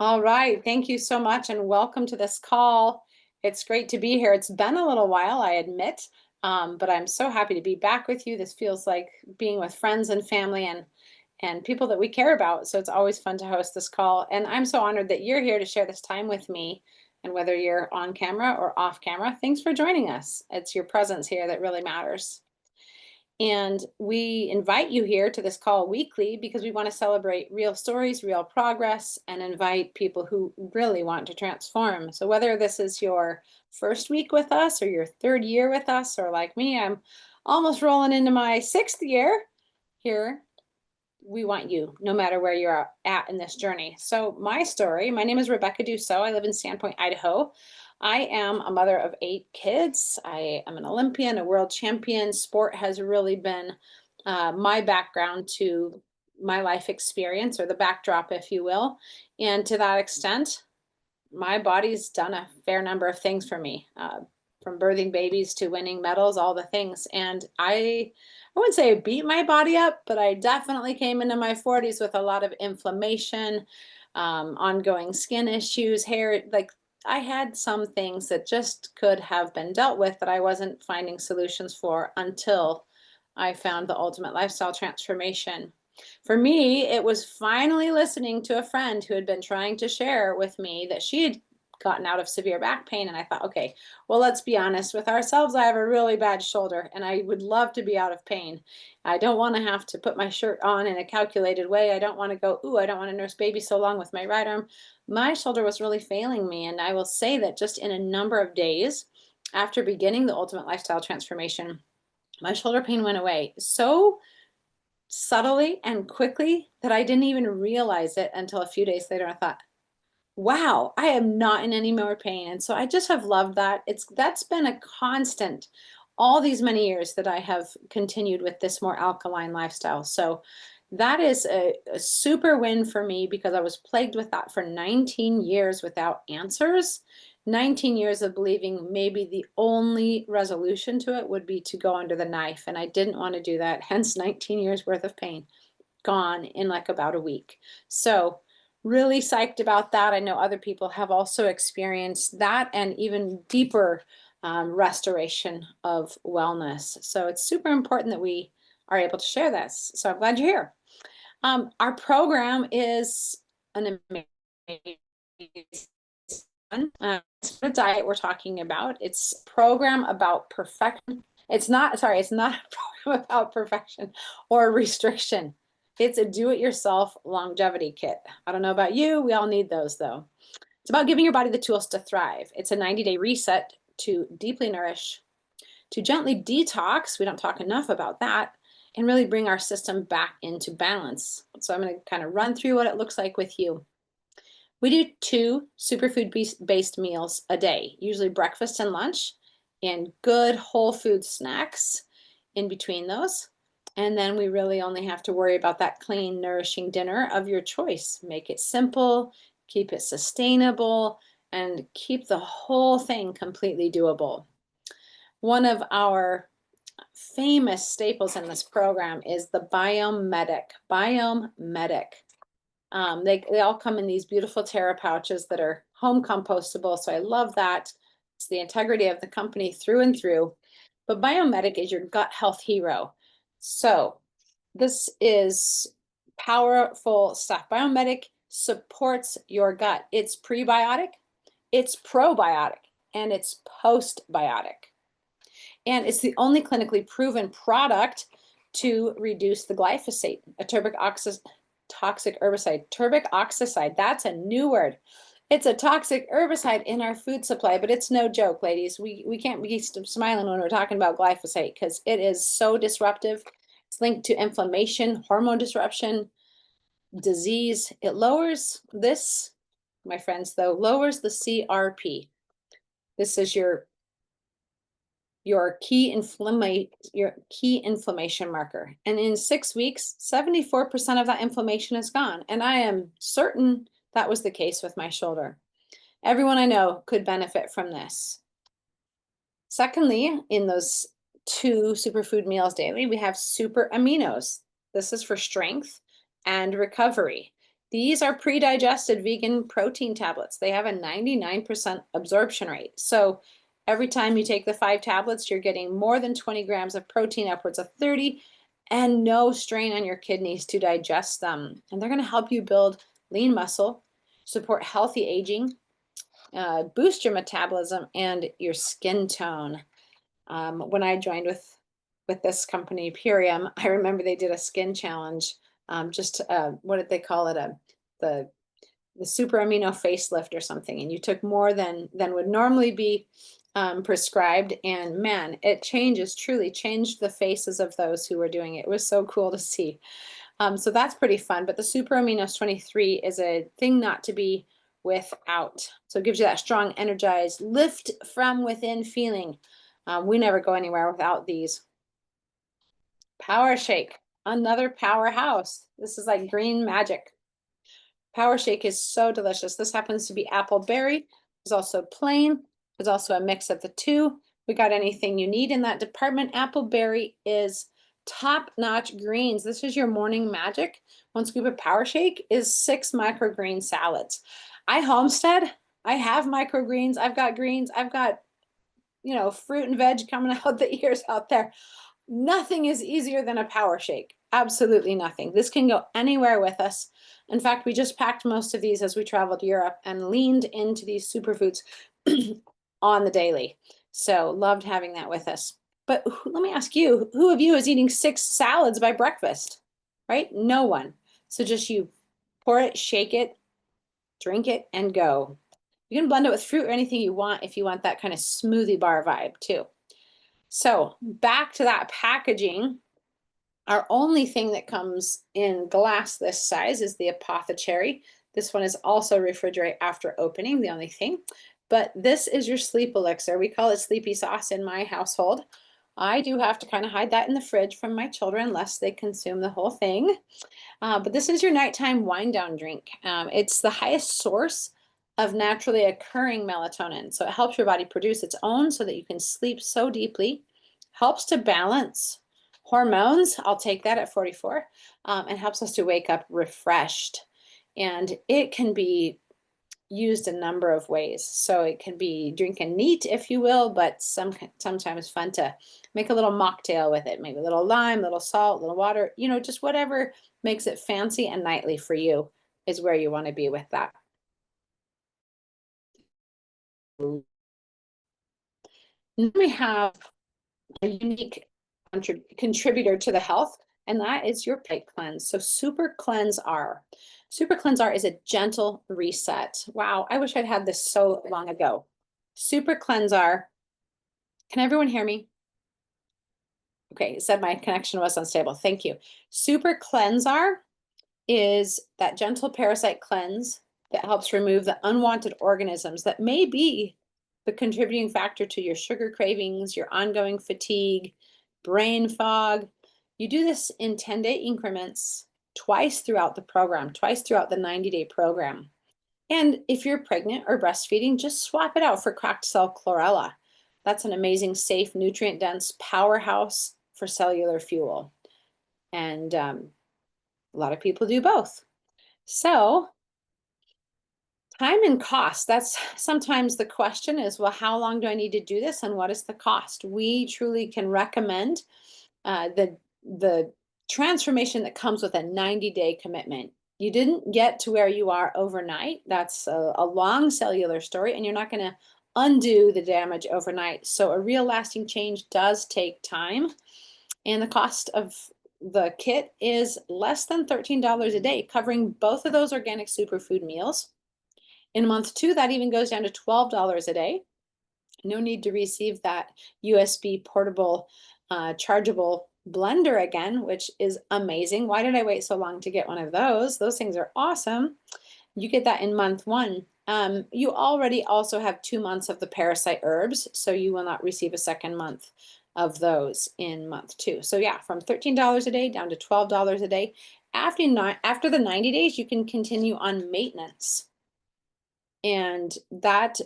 All right. Thank you so much and welcome to this call. It's great to be here. It's been a little while, I admit, but I'm so happy to be back with you. This feels like being with friends and family and people that we care about. So it's always fun to host this call. And I'm so honored that you're here to share this time with me. And whether you're on camera or off camera, thanks for joining us. It's your presence here that really matters. And we invite you here to this call weekly because we want to celebrate real stories, real progress, and invite people who really want to transform. So, whether this is your first week with us or your third year with us, or like me, I'm almost rolling into my sixth year here, we want you no matter where you're at in this journey. So, my story, my name is Rebecca Dussault. I live in Sandpoint, Idaho. I am a mother of 8 kids. I am an Olympian, a world champion. Sport has really been my background to my life experience, or the backdrop, if you will. And to that extent, my body's done a fair number of things for me, from birthing babies to winning medals, all the things. And I wouldn't say I beat my body up, but I definitely came into my 40s with a lot of inflammation, ongoing skin issues, hair. Like I had some things that just could have been dealt with that I wasn't finding solutions for until I found the ultimate lifestyle transformation. For me, it was finally listening to a friend who had been trying to share with me that she had gotten out of severe back pain. And I thought, okay, well, let's be honest with ourselves. I have a really bad shoulder and I would love to be out of pain. I don't want to have to put my shirt on in a calculated way. I don't want to go, ooh, I don't want to nurse baby so long with my right arm. My shoulder was really failing me. And I will say that just in a number of days after beginning the ultimate lifestyle transformation, my shoulder pain went away so subtly and quickly that I didn't even realize it until a few days later. I thought, wow, I am not in any more pain. And so I just have loved that. That's been a constant all these many years that I have continued with this more alkaline lifestyle. So that is a super win for me because I was plagued with that for 19 years without answers. 19 years of believing maybe the only resolution to it would be to go under the knife. And I didn't want to do that. Hence 19 years worth of pain gone in like about a week. So really psyched about that. I know other people have also experienced that and even deeper restoration of wellness. So it's super important that we are able to share this. So I'm glad you're here. Our program is an amazing one. It's not a diet we're talking about. It's a program about perfection. It's not a program about perfection or restriction. It's a do-it-yourself longevity kit. I don't know about you. We all need those, though. It's about giving your body the tools to thrive. It's a 90-day reset to deeply nourish, to gently detox. We don't talk enough about that, and really bring our system back into balance. So I'm going to kind of run through what it looks like with you. We do 2 superfood-based meals a day, usually breakfast and lunch, and good whole food snacks in between those. And then we really only have to worry about that clean, nourishing dinner of your choice. Make it simple, keep it sustainable, and keep the whole thing completely doable. One of our famous staples in this program is the Biome Medic. Biome Medic. They all come in these beautiful Terra pouches that are home compostable. So I love that. It's the integrity of the company through and through. But Biomedic is your gut health hero. So this is powerful stuff. Biomedic supports your gut. It's prebiotic, it's probiotic, and it's postbiotic. And it's the only clinically proven product to reduce the glyphosate, a toxic herbicide. Turbic oxide, that's a new word. It's a toxic herbicide in our food supply, but it's no joke, ladies. We can't be smiling when we're talking about glyphosate because it is so disruptive. It's linked to inflammation, hormone disruption, disease. It lowers this, my friends, though, lowers the CRP. This is your key inflammation marker. And in 6 weeks, 74% of that inflammation is gone. And I am certain that was the case with my shoulder. Everyone I know could benefit from this. Secondly, in those 2 superfood meals daily, we have super aminos. This is for strength and recovery. These are pre-digested vegan protein tablets. They have a 99% absorption rate. So every time you take the 5 tablets, you're getting more than 20 grams of protein, upwards of 30, and no strain on your kidneys to digest them. And they're going to help you build lean muscle, support healthy aging, boost your metabolism and your skin tone. When I joined with this company, Purium, I remember they did a skin challenge. What did they call it? The the super amino facelift or something, and you took more than would normally be prescribed, and man, it truly changed the faces of those who were doing it. It was so cool to see. So that's pretty fun. But the super aminos 23 is a thing not to be without. So it gives you that strong, energized, lift from within feeling. We never go anywhere without these. Power Shake, another powerhouse. This is like green magic. Power Shake is so delicious. This happens to be apple berry. There's also plain. There's also a mix of the two. We got anything you need in that department. Apple berry is top-notch greens. This is your morning magic. One scoop of Power Shake is 6 microgreen salads. I homestead. I have microgreens. I've got greens. I've got, fruit and veg coming out the ears out there. Nothing is easier than a Power Shake. Absolutely nothing. This can go anywhere with us. In fact, we just packed most of these as we traveled to Europe and leaned into these superfoods on the daily. So loved having that with us. But let me ask you, who of you is eating 6 salads by breakfast? Right? No one. So just you pour it, shake it, drink it, and go. You can blend it with fruit or anything you want if you want that kind of smoothie bar vibe too. So back to that packaging. Our only thing that comes in glass this size is the apothecary. This one is also refrigerate after opening, the only thing. But this is your sleep elixir. We call it sleepy sauce in my household. I do have to kind of hide that in the fridge from my children lest they consume the whole thing. But this is your nighttime wind down drink. It's the highest source of naturally occurring melatonin. So it helps your body produce its own so that you can sleep so deeply. Helps to balance hormones. I'll take that at 44. And helps us to wake up refreshed. And it can be used a number of ways. So it can be drinking neat, if you will, but sometimes fun to make a little mocktail with it. Maybe a little lime, a little salt, a little water, just whatever makes it fancy and nightly for you is where you want to be with that. Then we have a unique contributor to the health, and that is your plate cleanse. So Super Cleanse R. Super Cleanse R is a gentle reset. Wow, I wish I'd had this so long ago. Super Cleanse R. Can everyone hear me? Okay, it said my connection was unstable. Thank you. Super Cleanse R is that gentle parasite cleanse that helps remove the unwanted organisms that may be the contributing factor to your sugar cravings, your ongoing fatigue, brain fog. You do this in 10-day increments twice throughout the program, twice throughout the 90-day program. And if you're pregnant or breastfeeding, just swap it out for cracked cell chlorella. That's an amazing, safe, nutrient-dense powerhouse for cellular fuel. And a lot of people do both. So time and cost, that's sometimes the question is, well, how long do I need to do this and what is the cost? We truly can recommend the transformation that comes with a 90-day commitment. You didn't get to where you are overnight. That's a long cellular story, and you're not going to undo the damage overnight. So a real lasting change does take time, and the cost of the kit is less than $13 a day, covering both of those organic superfood meals. In month 2, that even goes down to $12 a day. No need to receive that USB portable chargeable blender again, which is amazing. Why did I wait so long to get one of those? Those things are awesome. You get that in month 1. You already also have 2 months of the parasite herbs, so you will not receive a second month of those in month 2. So yeah, from $13 a day down to $12 a day. After the 90 days, you can continue on maintenance. And that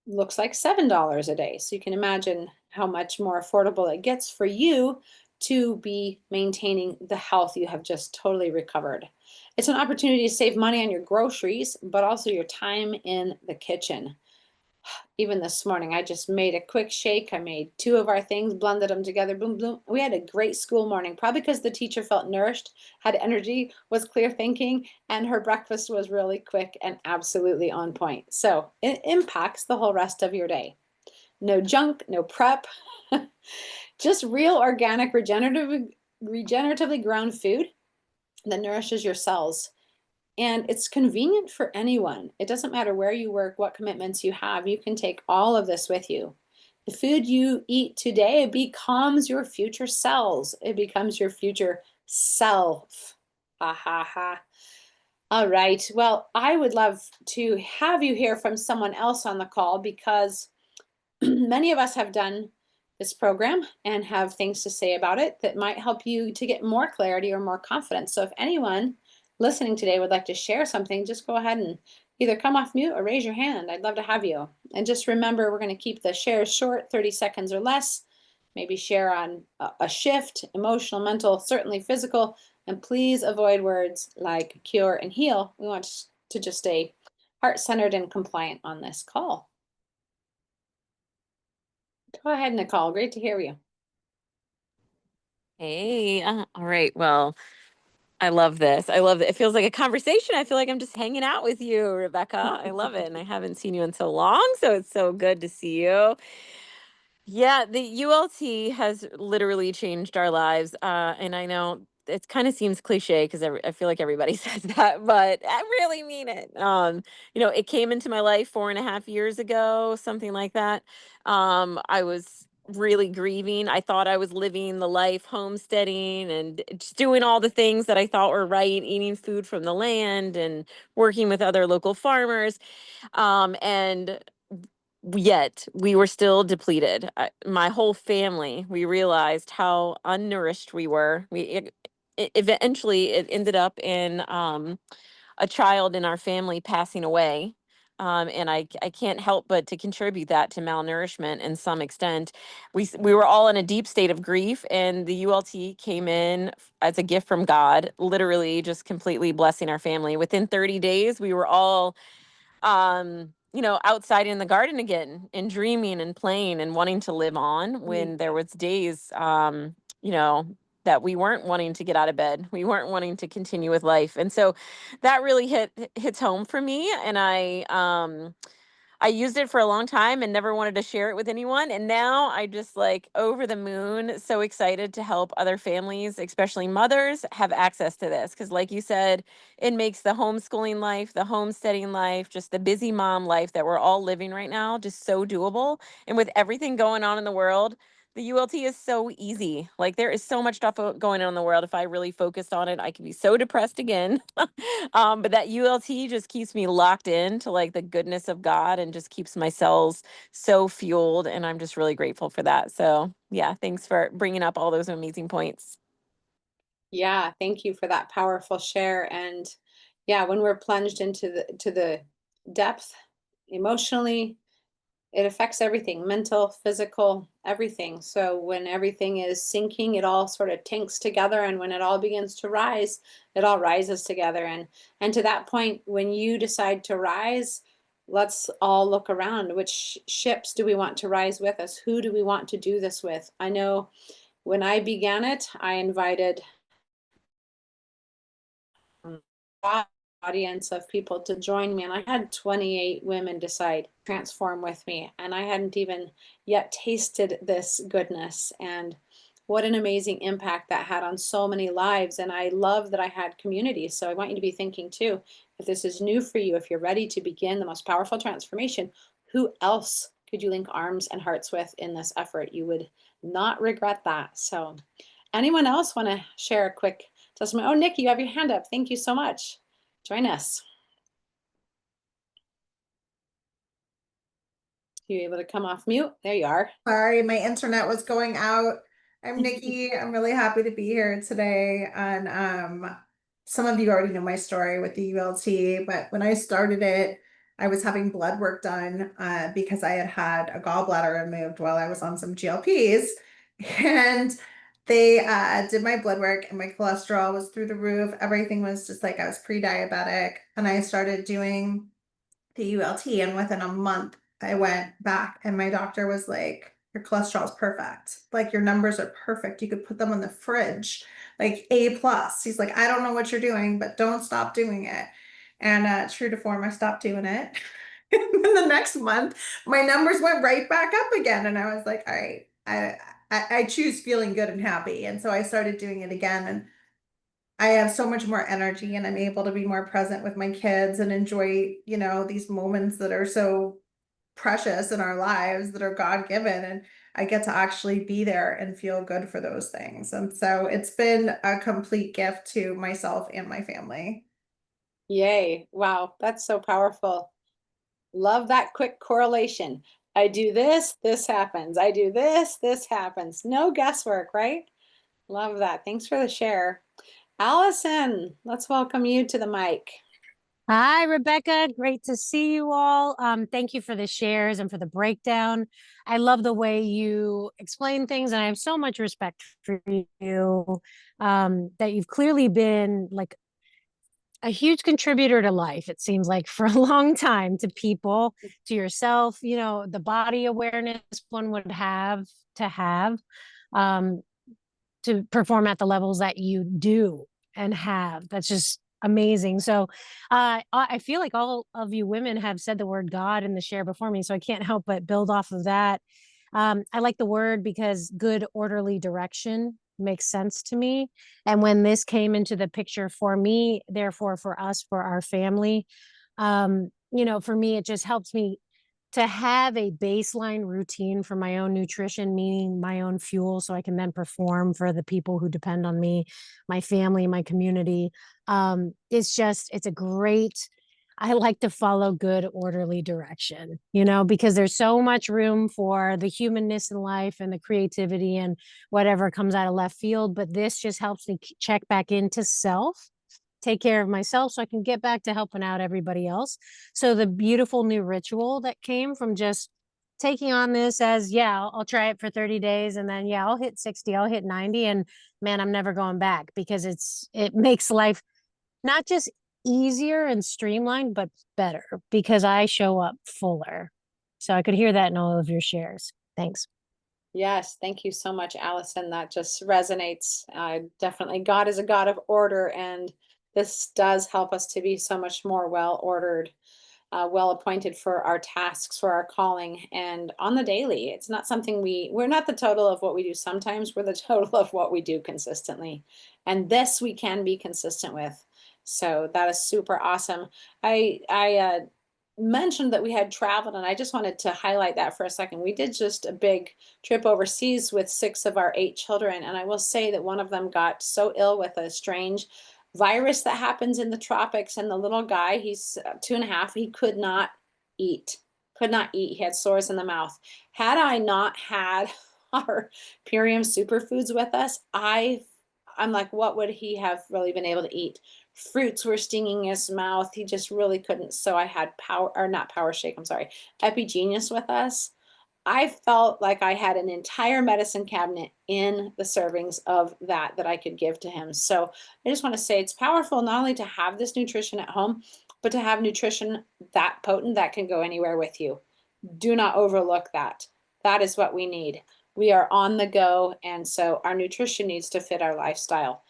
looks like $7 a day. So you can imagine how much more affordable it gets for you to be maintaining the health you have just totally recovered. It's an opportunity to save money on your groceries, but also your time in the kitchen. Even this morning, I just made a quick shake. I made two of our things, blended them together, boom, boom. We had a great school morning, probably because the teacher felt nourished, had energy, was clear thinking, and her breakfast was really quick and absolutely on point. So it impacts the whole rest of your day. No junk, no prep, just real organic, regeneratively grown food that nourishes your cells. And it's convenient for anyone. It doesn't matter where you work, what commitments you have, you can take all of this with you. The food you eat today becomes your future selves. It becomes your future self. Ha ha ha. All right. Well, I would love to have you hear from someone else on the call because many of us have done this program and have things to say about it that might help you to get more clarity or more confidence. So if anyone listening today would like to share something, just go ahead and either come off mute or raise your hand. I'd love to have you. And just remember, we're going to keep the shares short, 30 seconds or less. Maybe share on a shift, emotional, mental, certainly physical. And please avoid words like cure and heal. We want to just stay heart-centered and compliant on this call. Go ahead, Nicole. Great to hear you. Hey, all right. Well, I love this. I love it. It feels like a conversation. I feel like I'm just hanging out with you, Rebecca. I love it. And I haven't seen you in so long. So it's so good to see you. Yeah, the ULT has literally changed our lives. And I know it kind of seems cliche because I feel like everybody says that, but I really mean it. It came into my life 4.5 years ago, something like that. I was really grieving. I thought I was living the life, homesteading and just doing all the things that I thought were right, eating food from the land and working with other local farmers. And yet we were still depleted. My whole family, we realized how unnourished we were. Eventually it ended up in a child in our family passing away. And I can't help but to contribute that to malnourishment in some extent. We were all in a deep state of grief, and the ULT came in as a gift from God, literally just completely blessing our family. Within 30 days, we were all outside in the garden again and dreaming and playing and wanting to live on, when there was days, that we weren't wanting to get out of bed. We weren't wanting to continue with life. And so that really hits home for me. And I used it for a long time and never wanted to share it with anyone. And now I just like over the moon, so excited to help other families, especially mothers, have access to this. Because, like you said, it makes the homeschooling life, the homesteading life, just the busy mom life that we're all living right now, just so doable. And with everything going on in the world, the ULT is so easy. Like, there is so much stuff going on in the world. If I really focused on it, I could be so depressed again. But that ULT just keeps me locked in to like the goodness of God and just keeps my cells so fueled. And I'm just really grateful for that. So yeah, thanks for bringing up all those amazing points. Yeah, thank you for that powerful share. And yeah, when we're plunged into the depth emotionally, it affects everything, mental, physical, everything. So when everything is sinking, it all sort of tinks together. And when it all begins to rise, it all rises together. And to that point, when you decide to rise, let's all look around. Which ships do we want to rise with us? Who do we want to do this with? I know when I began it, I invited audience of people to join me, and I had 28 women decide transform with me, and I hadn't even yet tasted this goodness. And what an amazing impact that had on so many lives. And I love that I had community. So I want you to be thinking too, if this is new for you, if you're ready to begin the most powerful transformation, who else could you link arms and hearts with in this effort? You would not regret that. So anyone else want to share a quick testimony? Oh, Nikki, you have your hand up. Thank you so much. Join us. You able to come off mute? There you are. Sorry, my internet was going out. I'm Nikki. I'm really happy to be here today. And some of you already know my story with the ULT, but when I started it, I was having blood work done because I had had a gallbladder removed while I was on some GLPs. And they did my blood work and my cholesterol was through the roof. Everything was just like I was pre-diabetic. And I started doing the ULT, and within a month I went back and my doctor was like, your cholesterol is perfect. Like your numbers are perfect. You could put them in the fridge, like A plus. He's like, I don't know what you're doing, but don't stop doing it. And true to form, I stopped doing it. And then the next month, my numbers went right back up again. And I was like, all right, I choose feeling good and happy. And so I started doing it again. And I have so much more energy and I'm able to be more present with my kids and enjoy, these moments that are so precious in our lives that are God given. And I get to actually be there and feel good for those things. And so it's been a complete gift to myself and my family. Yay. Wow. That's so powerful. Love that quick correlation. I do this, this happens. I do this happens. No guesswork, right? Love that. Thanks for the share. Allison, let's welcome you to the mic. Hi, Rebecca. Great to see you all. Thank you for the shares and for the breakdown. I love the way you explain things, and I have so much respect for you. That you've clearly been like a huge contributor to life, it seems like, for a long time, to people, to yourself, the body awareness one would have to have. Um, to perform at the levels that you do and have. That's just amazing. So I feel like all of you women have said the word God in the share before me, so I can't help but build off of that. I like the word because good, orderly direction makes sense to me. And when this came into the picture for me, therefore for us, for our family, for me, it just helps me to have a baseline routine for my own nutrition, meaning my own fuel, so I can then perform for the people who depend on me, my family, my community. It's a great, I like to follow good, orderly direction, because there's so much room for the humanness in life and the creativity and whatever comes out of left field. But this just helps me check back into self, take care of myself so I can get back to helping out everybody else. So the beautiful new ritual that came from just taking on this as, yeah, I'll try it for 30 days and then, yeah, I'll hit 60, I'll hit 90. And man, I'm never going back, because it makes life not just easier and streamlined, but better, because I show up fuller. So I could hear that in all of your shares. Thanks. Yes, thank you so much, Allison. That just resonates. Definitely, God is a God of order, and this does help us to be so much more well ordered, well appointed for our tasks, for our calling, and on the daily. It's not something we're not the total of what we do sometimes, we're the total of what we do consistently. And this we can be consistent with. So that is super awesome. I mentioned that we had traveled, and I just wanted to highlight that for a second. We did just a big trip overseas with 6 of our 8 children, and I will say that one of them got so ill with a strange virus that happens in the tropics, and the little guy, he's 2.5, he could not eat, he had sores in the mouth. Had I not had our Purium Superfoods with us, I'm like, what would he have really been able to eat? Fruits were stinging his mouth. He just really couldn't. So I had not Power Shake, I'm sorry, Epigenius with us. I felt like I had an entire medicine cabinet in the servings of that I could give to him. So I just want to say it's powerful not only to have this nutrition at home, but to have nutrition that potent that can go anywhere with you. Do not overlook that. That is what we need. We are on the go, and so our nutrition needs to fit our lifestyle.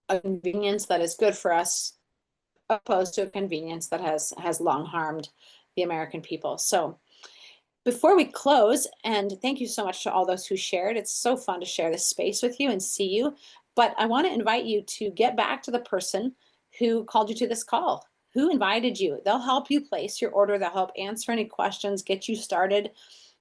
A convenience that is good for us, opposed to a convenience that has long harmed the American people. So before we close, and thank you so much to all those who shared. It's so fun to share this space with you and see you. But I want to invite you to get back to the person who called you to this call, who invited you. They'll help you place your order. They'll help answer any questions, get you started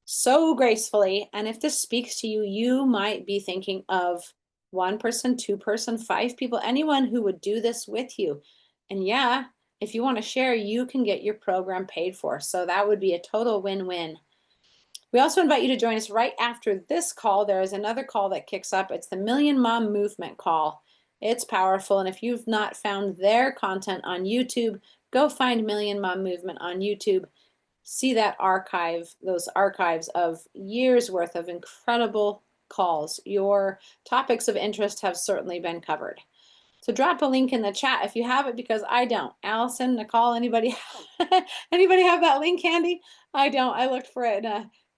so gracefully. And if this speaks to you, you might be thinking of 1 person, 2 person, 5 people, anyone who would do this with you. And yeah, if you want to share, you can get your program paid for. So that would be a total win-win. We also invite you to join us right after this call. There is another call that kicks up. It's the Million Mom Movement call. It's powerful. And if you've not found their content on YouTube, go find Million Mom Movement on YouTube. see that archive, those archives of years worth of incredible calls. Your topics of interest have certainly been covered. So drop a link in the chat if you have it, because I don't. Allison, Nicole, anybody, anybody have that link handy? I don't. I looked for it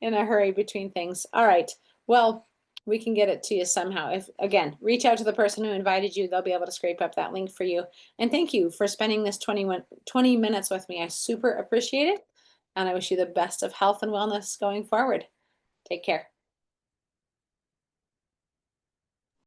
in a hurry between things. All right. Well, we can get it to you somehow. If, again, reach out to the person who invited you. They'll be able to scrape up that link for you. And thank you for spending this 20 minutes with me. I super appreciate it. And I wish you the best of health and wellness going forward. Take care.